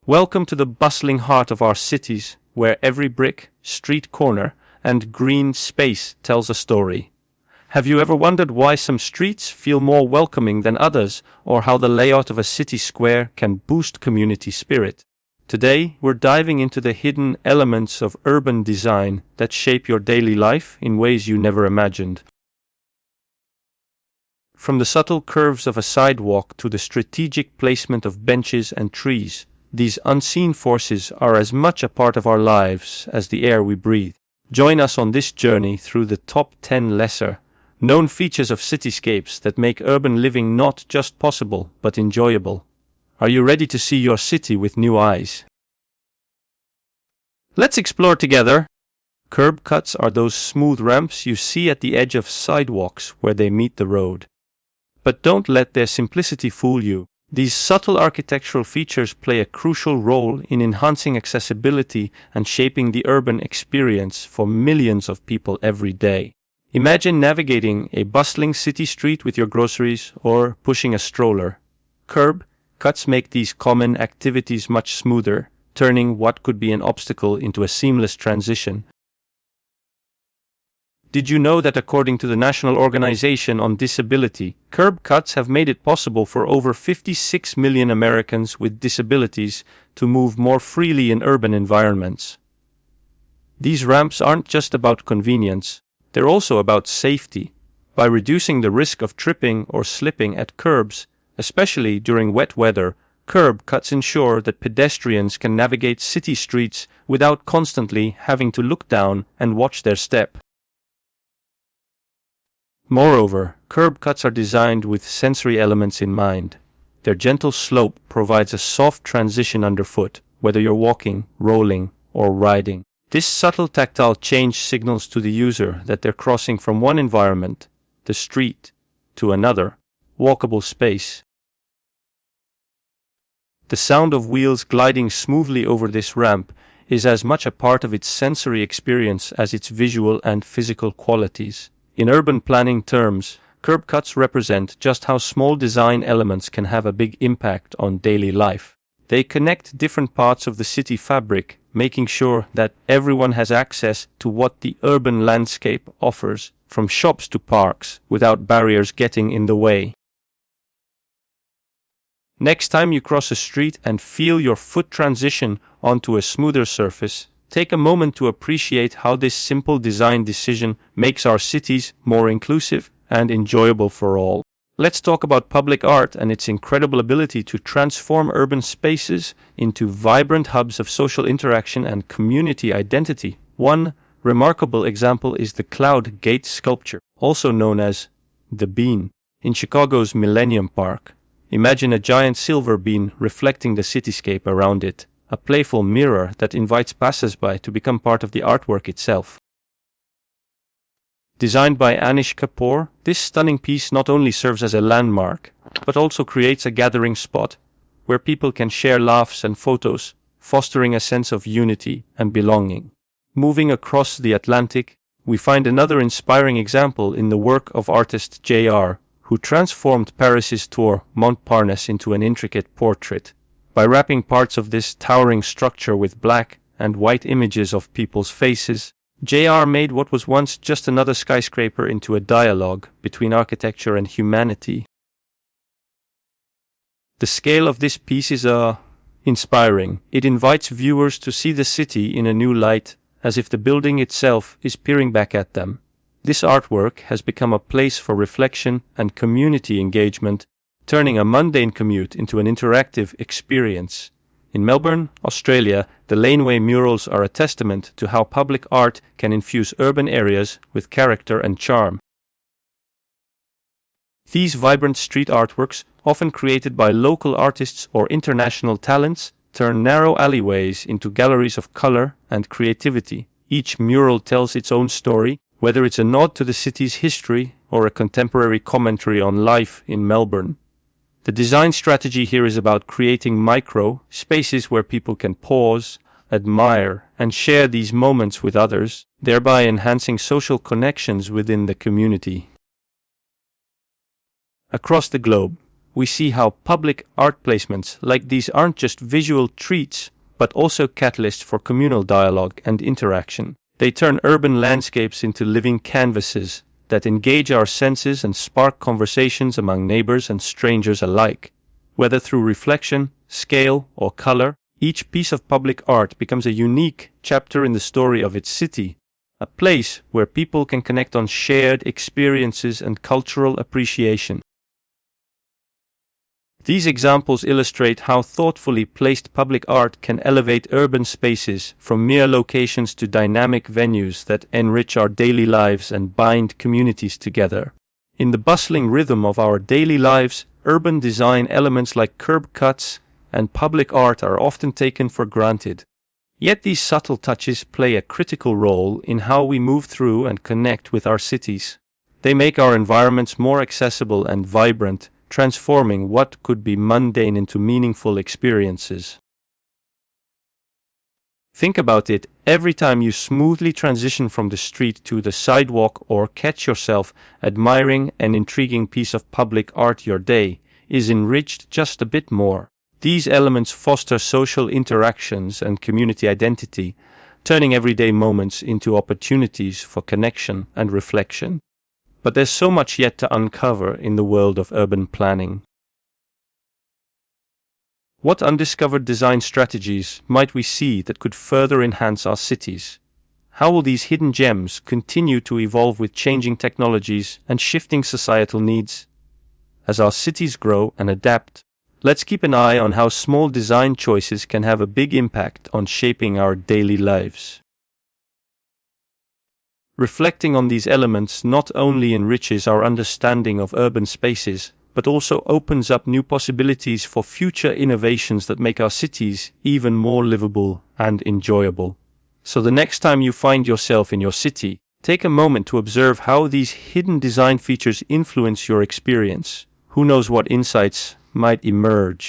Welcome to the bustling heart of our cities, where every brick, street corner, and green space tells a story. Have you ever wondered why some streets feel more welcoming than others, or how the layout of a city square can boost community spirit? Today, we're diving into the hidden elements of urban design that shape your daily life in ways you never imagined. From the subtle curves of a sidewalk to the strategic placement of benches and trees, these unseen forces are as much a part of our lives as the air we breathe. Join us on this journey through the top 10 lesser known features of cityscapes that make urban living not just possible, but enjoyable. Are you ready to see your city with new eyes? Let's explore together. Curb cuts are those smooth ramps you see at the edge of sidewalks where they meet the road. But don't let their simplicity fool you. These subtle architectural features play a crucial role in enhancing accessibility and shaping the urban experience for millions of people every day. Imagine navigating a bustling city street with your groceries or pushing a stroller. Curb cuts make these common activities much smoother, turning what could be an obstacle into a seamless transition. Did you know that according to the National Organization on Disability, curb cuts have made it possible for over 56 million Americans with disabilities to move more freely in urban environments? These ramps aren't just about convenience, they're also about safety. By reducing the risk of tripping or slipping at curbs, especially during wet weather, curb cuts ensure that pedestrians can navigate city streets without constantly having to look down and watch their step. Moreover, curb cuts are designed with sensory elements in mind. Their gentle slope provides a soft transition underfoot, whether you're walking, rolling, or riding. This subtle tactile change signals to the user that they're crossing from one environment, the street, to another, walkable space. The sound of wheels gliding smoothly over this ramp is as much a part of its sensory experience as its visual and physical qualities. In urban planning terms, curb cuts represent just how small design elements can have a big impact on daily life. They connect different parts of the city fabric, making sure that everyone has access to what the urban landscape offers, from shops to parks, without barriers getting in the way. Next time you cross a street and feel your foot transition onto a smoother surface, take a moment to appreciate how this simple design decision makes our cities more inclusive and enjoyable for all. Let's talk about public art and its incredible ability to transform urban spaces into vibrant hubs of social interaction and community identity. One remarkable example is the Cloud Gate sculpture, also known as the Bean, in Chicago's Millennium Park. Imagine a giant silver bean reflecting the cityscape around it, a playful mirror that invites passers-by to become part of the artwork itself. Designed by Anish Kapoor, this stunning piece not only serves as a landmark, but also creates a gathering spot where people can share laughs and photos, fostering a sense of unity and belonging. Moving across the Atlantic, we find another inspiring example in the work of artist J.R., who transformed Paris's tour Montparnasse into an intricate portrait. By wrapping parts of this towering structure with black and white images of people's faces, J.R. made what was once just another skyscraper into a dialogue between architecture and humanity. The scale of this piece is inspiring. It invites viewers to see the city in a new light, as if the building itself is peering back at them. This artwork has become a place for reflection and community engagement, turning a mundane commute into an interactive experience. In Melbourne, Australia, the laneway murals are a testament to how public art can infuse urban areas with character and charm. These vibrant street artworks, often created by local artists or international talents, turn narrow alleyways into galleries of color and creativity. Each mural tells its own story, whether it's a nod to the city's history or a contemporary commentary on life in Melbourne. The design strategy here is about creating micro spaces where people can pause, admire, and share these moments with others, thereby enhancing social connections within the community. Across the globe, we see how public art placements like these aren't just visual treats, but also catalysts for communal dialogue and interaction. They turn urban landscapes into living canvases that engage our senses and spark conversations among neighbors and strangers alike. Whether through reflection, scale, or color, each piece of public art becomes a unique chapter in the story of its city, a place where people can connect on shared experiences and cultural appreciation. These examples illustrate how thoughtfully placed public art can elevate urban spaces from mere locations to dynamic venues that enrich our daily lives and bind communities together. In the bustling rhythm of our daily lives, urban design elements like curb cuts and public art are often taken for granted. Yet these subtle touches play a critical role in how we move through and connect with our cities. They make our environments more accessible and vibrant, transforming what could be mundane into meaningful experiences. Think about it, every time you smoothly transition from the street to the sidewalk or catch yourself admiring an intriguing piece of public art, your day is enriched just a bit more. These elements foster social interactions and community identity, turning everyday moments into opportunities for connection and reflection. But there's so much yet to uncover in the world of urban planning. What undiscovered design strategies might we see that could further enhance our cities? How will these hidden gems continue to evolve with changing technologies and shifting societal needs? As our cities grow and adapt, let's keep an eye on how small design choices can have a big impact on shaping our daily lives. Reflecting on these elements not only enriches our understanding of urban spaces, but also opens up new possibilities for future innovations that make our cities even more livable and enjoyable. So the next time you find yourself in your city, take a moment to observe how these hidden design features influence your experience. Who knows what insights might emerge?